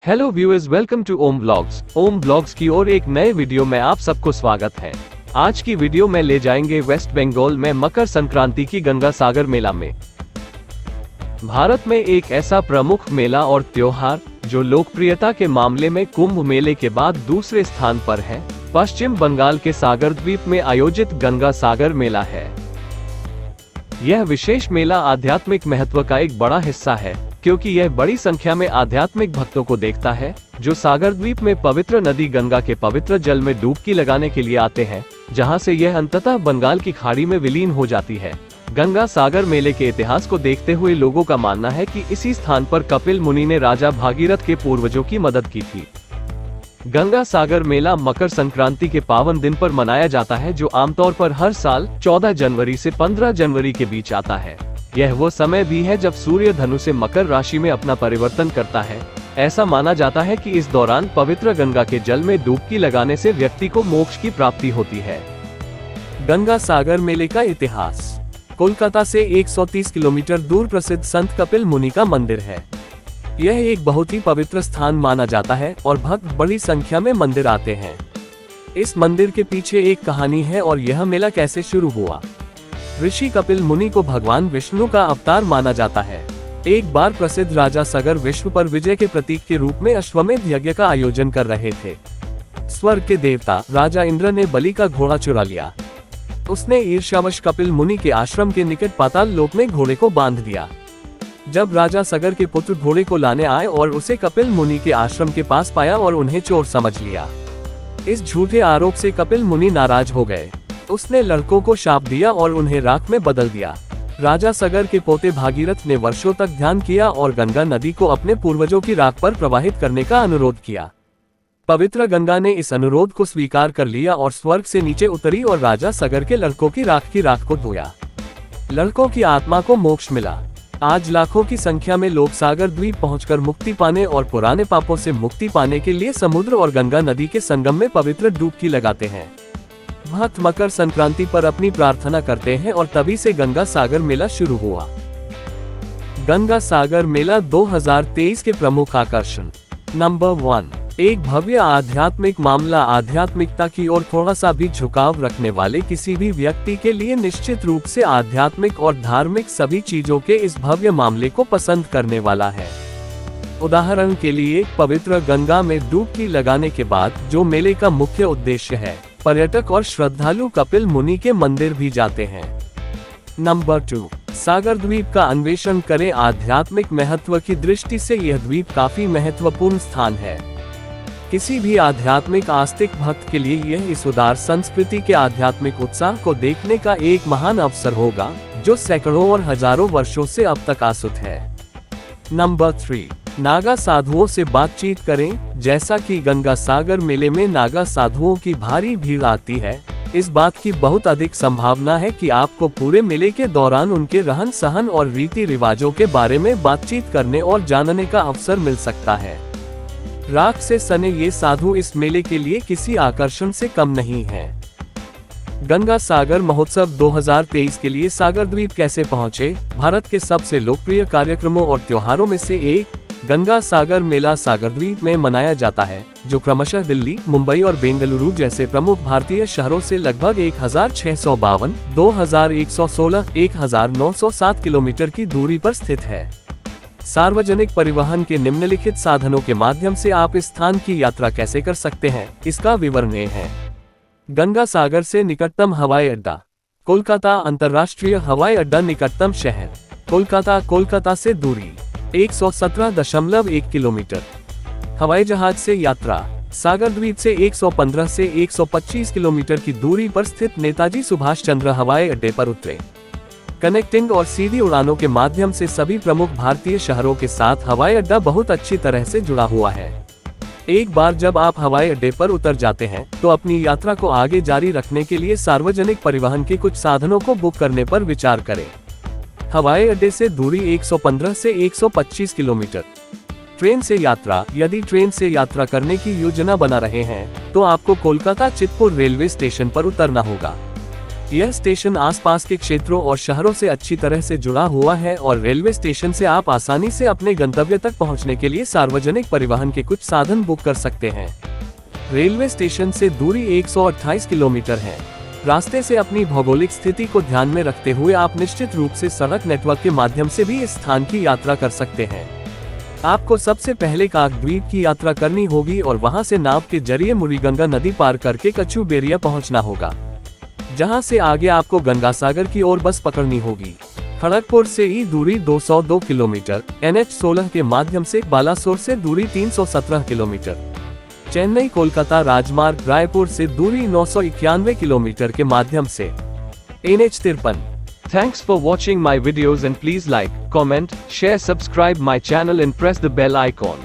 Hello viewers, welcome to Om blogs. Om blogs की ओर एक नए वीडियो में आप सबको स्वागत है। आज की वीडियो में ले जाएंगे वेस्ट बंगाल में मकर संक्रांति की गंगा सागर मेला में। भारत में एक ऐसा प्रमुख मेला और त्योहार जो लोकप्रियता के मामले में कुंभ मेले के बाद दूसरे स्थान पर है, पश्चिम बंगाल के सागर द्वीप में आयोजित गंगा सागर मेला है। यह विशेष मेला आध्यात्मिक महत्व का एक बड़ा हिस्सा है, क्योंकि यह बड़ी संख्या में आध्यात्मिक भक्तों को देखता है जो सागर द्वीप में पवित्र नदी गंगा के पवित्र जल में डुबकी लगाने के लिए आते हैं, जहां से यह अंततः बंगाल की खाड़ी में विलीन हो जाती है। गंगा सागर मेले के इतिहास को देखते हुए लोगों का मानना है कि इसी स्थान पर कपिल मुनि ने राजा भागीरथ के पूर्वजों की मदद की थी। गंगा सागर मेला मकर संक्रांति के पावन दिन पर मनाया जाता है, जो आमतौर पर हर साल 14 जनवरी से 15 जनवरी के बीच आता है। यह वो समय भी है जब सूर्य धनु से मकर राशि में अपना परिवर्तन करता है। ऐसा माना जाता है कि इस दौरान पवित्र गंगा के जल में डुबकी लगाने से व्यक्ति को मोक्ष की प्राप्ति होती है। गंगा सागर मेले का इतिहास। कोलकाता से 130 किलोमीटर दूर प्रसिद्ध संत कपिल मुनि का मंदिर है। यह एक बहुत ही पवित्र स्थान माना जाता है और भक्त बड़ी संख्या में मंदिर आते हैं। इस मंदिर के पीछे एक कहानी है और यह मेला कैसे शुरू हुआ। ऋषि कपिल मुनि को भगवान विष्णु का अवतार माना जाता है। एक बार प्रसिद्ध राजा सगर विश्व पर विजय के प्रतीक के रूप में अश्वमेध यज्ञ का आयोजन कर रहे थे। स्वर्ग के देवता राजा इंद्र ने बलि का घोड़ा चुरा लिया। उसने ईर्ष्यावश कपिल मुनि के आश्रम के निकट पाताल लोक में घोड़े को बांध दिया। जब राजा सगर के पुत्र घोड़े को लाने आए और उसे कपिल मुनि के आश्रम के पास पाया और उन्हें चोर समझ लिया। इस झूठे आरोप से कपिल मुनि नाराज हो गए। उसने लड़कों को शाप दिया और उन्हें राख में बदल दिया। राजा सगर के पोते भागीरथ ने वर्षों तक ध्यान किया और गंगा नदी को अपने पूर्वजों की राख पर प्रवाहित करने का अनुरोध किया। पवित्र गंगा ने इस अनुरोध को स्वीकार कर लिया और स्वर्ग से नीचे उतरी और राजा सगर के लड़कों की राख को धोया। लड़कों की आत्मा को मोक्ष मिला। आज लाखों की संख्या में लोग सागर द्वीप पहुंचकर मुक्ति पाने और पुराने पापों से मुक्ति पाने के लिए समुद्र और गंगा नदी के संगम में पवित्र डुबकी लगाते हैं। भक्त मकर संक्रांति पर अपनी प्रार्थना करते हैं और तभी से गंगा सागर मेला शुरू हुआ। गंगा सागर मेला 2023 के प्रमुख आकर्षण। नंबर 1, एक भव्य आध्यात्मिक मामला। आध्यात्मिकता की ओर थोड़ा सा भी झुकाव रखने वाले किसी भी व्यक्ति के लिए निश्चित रूप से आध्यात्मिक और धार्मिक सभी चीजों के इस भव्य मामले को पसंद करने वाला है। उदाहरण के लिए, पवित्र गंगा में डुबकी लगाने के बाद जो मेले का मुख्य उद्देश्य है, पर्यटक और श्रद्धालु कपिल मुनि के मंदिर भी जाते हैं। नंबर 2, सागर द्वीप का अन्वेषण करें। आध्यात्मिक महत्व की दृष्टि से यह द्वीप काफी महत्वपूर्ण स्थान है। किसी भी आध्यात्मिक आस्तिक भक्त के लिए यह इस उदार संस्कृति के आध्यात्मिक उत्साह को देखने का एक महान अवसर होगा, जो सैकड़ों और हजारों वर्षों से अब तक आसुत है। नंबर 3, नागा साधुओं से बातचीत करें। जैसा कि गंगा सागर मेले में नागा साधुओं की भारी भीड़ आती है, इस बात की बहुत अधिक संभावना है कि आपको पूरे मेले के दौरान उनके रहन सहन और रीति रिवाजों के बारे में बातचीत करने और जानने का अवसर मिल सकता है। राख से सने ये साधु इस मेले के लिए किसी आकर्षण से कम नहीं है। गंगा सागर महोत्सव 2023 के लिए सागर द्वीप कैसे पहुंचे। भारत के सबसे लोकप्रिय कार्यक्रमों और त्योहारोर में से एक गंगा सागर मेला सागर द्वीप में मनाया जाता है, जो क्रमशः दिल्ली, मुंबई और बेंगलुरु जैसे प्रमुख भारतीय शहरों से लगभग 1652, 2116, 1907 किलोमीटर की दूरी पर स्थित है। सार्वजनिक परिवहन के निम्नलिखित साधनों के माध्यम से आप इस स्थान की यात्रा कैसे कर सकते हैं, इसका विवरण है। गंगा सागर से निकटतम हवाई अड्डा। कोलकाता अंतर्राष्ट्रीय हवाई अड्डा निकटतम शहर। कोलकाता से दूरी 117.1 किलोमीटर। हवाई जहाज से यात्रा। सागर द्वीप से 115 से 125 किलोमीटर की दूरी पर स्थित नेताजी सुभाष चंद्र हवाई अड्डे पर उतरे। कनेक्टिंग और सीधी उड़ानों के माध्यम से सभी प्रमुख भारतीय शहरों के साथ हवाई अड्डा बहुत अच्छी तरह से जुड़ा हुआ है। एक बार जब आप हवाई अड्डे पर उतर जाते हैं, तो अपनी यात्रा को आगे जारी रखने के लिए सार्वजनिक परिवहन के कुछ साधनों को बुक करने पर विचार करें। हवाई अड्डे से दूरी 115 से 125 किलोमीटर। ट्रेन से यात्रा। यदि ट्रेन से यात्रा करने की योजना बना रहे हैं, तो आपको कोलकाता चितपुर रेलवे स्टेशन पर उतरना होगा। यह स्टेशन आसपास के क्षेत्रों और शहरों से अच्छी तरह से जुड़ा हुआ है और रेलवे स्टेशन से आप आसानी से अपने गंतव्य तक पहुंचने के लिए सार्वजनिक परिवहन के कुछ साधन बुक कर सकते हैं। रेलवे स्टेशन से दूरी 128 किलोमीटर है। रास्ते से अपनी भौगोलिक स्थिति को ध्यान में रखते हुए आप निश्चित रूप से सड़क नेटवर्क के माध्यम से भी इस स्थान की यात्रा कर सकते हैं। आपको सबसे पहले काकद्वीप की यात्रा करनी होगी और वहां से नाव के जरिए मुरीगंगा नदी पार करके कछुबेरिया पहुंचना होगा, जहां से आगे आपको गंगासागर की ओर बस पकड़नी होगी। खड़गपुर से ई दूरी 202 किलोमीटर, NH16 के माध्यम से बालासोर से दूरी 317 किलोमीटर, चेन्नई कोलकाता राजमार्ग रायपुर से दूरी 991 किलोमीटर के माध्यम से NH53। Thanks for watching my videos and please like, comment, share, subscribe my channel and press the bell icon.